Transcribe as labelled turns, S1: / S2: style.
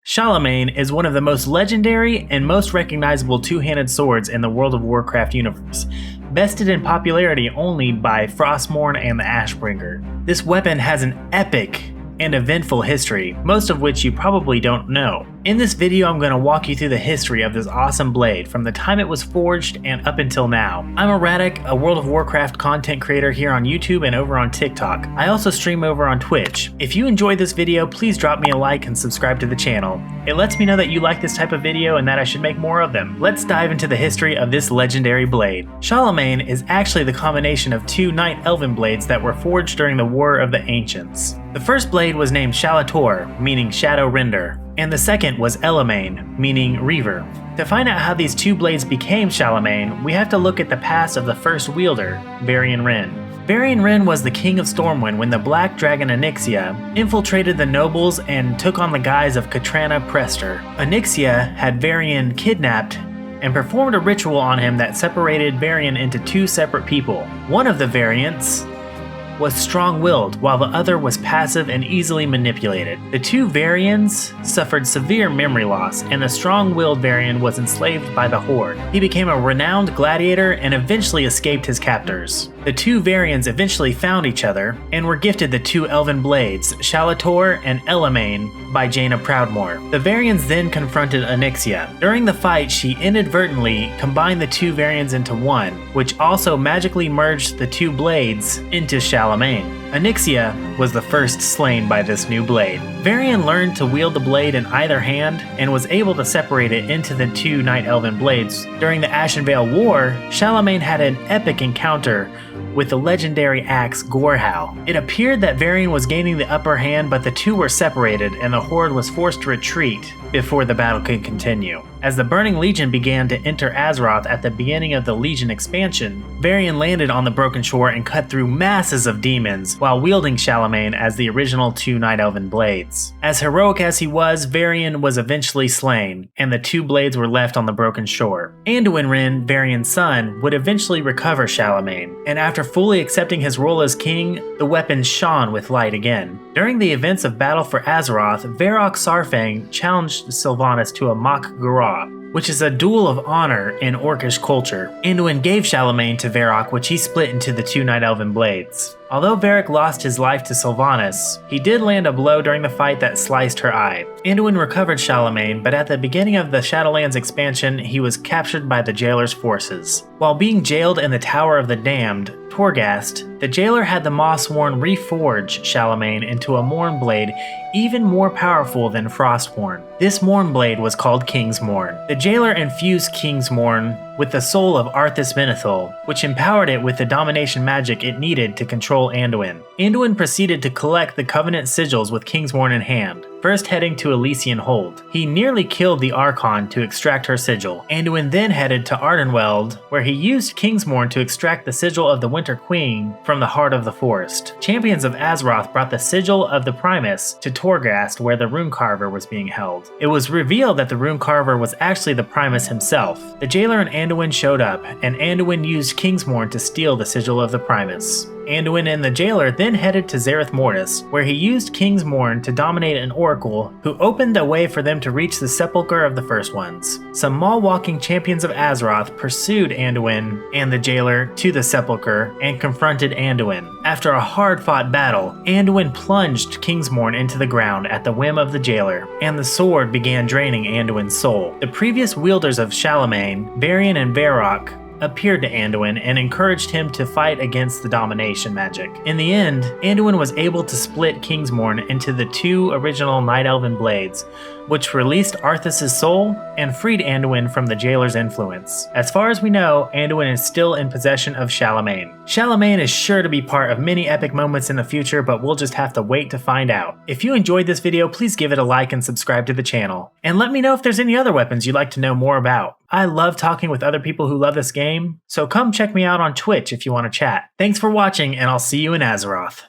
S1: Shalamayne is one of the most legendary and most recognizable two-handed swords in the World of Warcraft universe, bested in popularity only by Frostmourne and the Ashbringer. This weapon has an epic and eventful history, most of which you probably don't know. In this video, I'm going to walk you through the history of this awesome blade from the time it was forged and up until now. I'm Erradica, a World of Warcraft content creator here on YouTube and over on TikTok. I also stream over on Twitch. If you enjoyed this video, please drop me a like and subscribe to the channel. It lets me know that you like this type of video and that I should make more of them. Let's dive into the history of this legendary blade. Shalamayne is actually the combination of two Night Elven blades that were forged during the War of the Ancients. The first blade was named Shalamayne, meaning Shadow Render, and the second was Shalamayne, meaning Reaver. To find out how these two blades became Shalamayne, we have to look at the past of the first wielder, Varian Wrynn. Varian Wrynn was the king of Stormwind when the black dragon Onyxia infiltrated the nobles and took on the guise of Katrana Prester. Onyxia had Varian kidnapped and performed a ritual on him that separated Varian into two separate people. One of the variants was strong-willed, while the other was passive and easily manipulated. The two Varians suffered severe memory loss, and the strong-willed Varian was enslaved by the Horde. He became a renowned gladiator and eventually escaped his captors. The two Varians eventually found each other and were gifted the two elven blades, Shalamayne and Shalamayne, by Jaina Proudmoore. The Varians then confronted Onyxia. During the fight, she inadvertently combined the two Varians into one, which also magically merged the two blades into Shalamayne. Onyxia was the first slain by this new blade. Varian learned to wield the blade in either hand and was able to separate it into the two Night Elven blades. During the Ashenvale War, Shalamayne had an epic encounter with the legendary axe Gorehow. It appeared that Varian was gaining the upper hand, but the two were separated and the Horde was forced to retreat before the battle could continue. As the Burning Legion began to enter Azeroth at the beginning of the Legion expansion, Varian landed on the Broken Shore and cut through masses of demons while wielding Shalamayne as the original two Night Elven blades. As heroic as he was, Varian was eventually slain, and the two blades were left on the Broken Shore. Anduin Wrynn, Varian's son, would eventually recover Shalamayne, and after fully accepting his role as king, the weapon shone with light again. During the events of Battle for Azeroth, Varrock Saurfang challenged Sylvanas to a mock Garrosh, which is a duel of honor in Orcish culture. Anduin gave Shalamayne to Varrock, which he split into the two Night Elven blades. Although Varrock lost his life to Sylvanas, he did land a blow during the fight that sliced her eye. Anduin recovered Shalamayne, but at the beginning of the Shadowlands expansion, he was captured by the Jailer's forces. While being jailed in the Tower of the Damned, Torghast, the Jailer had the Mossworn reforge Shalamayne into a Mourn blade even more powerful than Frostmourne. This Mourn blade was called Kingsmourne. The Jailer infused Kingsmourne with the soul of Arthas Menethil, which empowered it with the domination magic it needed to control Anduin. Anduin proceeded to collect the Covenant sigils with Kingsmourne in hand, first heading to Elysian Hold. He nearly killed the Archon to extract her sigil. Anduin then headed to Ardenweald, where he used Kingsmourne to extract the sigil of the Winter Queen from the heart of the forest. Champions of Azeroth brought the sigil of the Primus to Torghast, where the Runecarver was being held. It was revealed that the Runecarver was actually the Primus himself. The Jailer and Anduin showed up, and Anduin used Kingsmourne to steal the sigil of the Primus. Anduin and the Jailer then headed to Zereth Mortis, where he used Kingsmourne to dominate an oracle who opened a way for them to reach the sepulchre of the First Ones. Some mall-walking champions of Azeroth pursued Anduin and the Jailer to the sepulchre and confronted Anduin. After a hard-fought battle, Anduin plunged Kingsmourne into the ground at the whim of the Jailer, and the sword began draining Anduin's soul. The previous wielders of Shalamayne, Varian and Varrock, appeared to Anduin and encouraged him to fight against the domination magic. In the end, Anduin was able to split Kingsmourne into the two original Night Elven blades, which released Arthas' soul and freed Anduin from the Jailer's influence. As far as we know, Anduin is still in possession of Shalamayne. Shalamayne is sure to be part of many epic moments in the future, but we'll just have to wait to find out. If you enjoyed this video, please give it a like and subscribe to the channel. And let me know if there's any other weapons you'd like to know more about. I love talking with other people who love this game, so come check me out on Twitch if you want to chat. Thanks for watching, and I'll see you in Azeroth.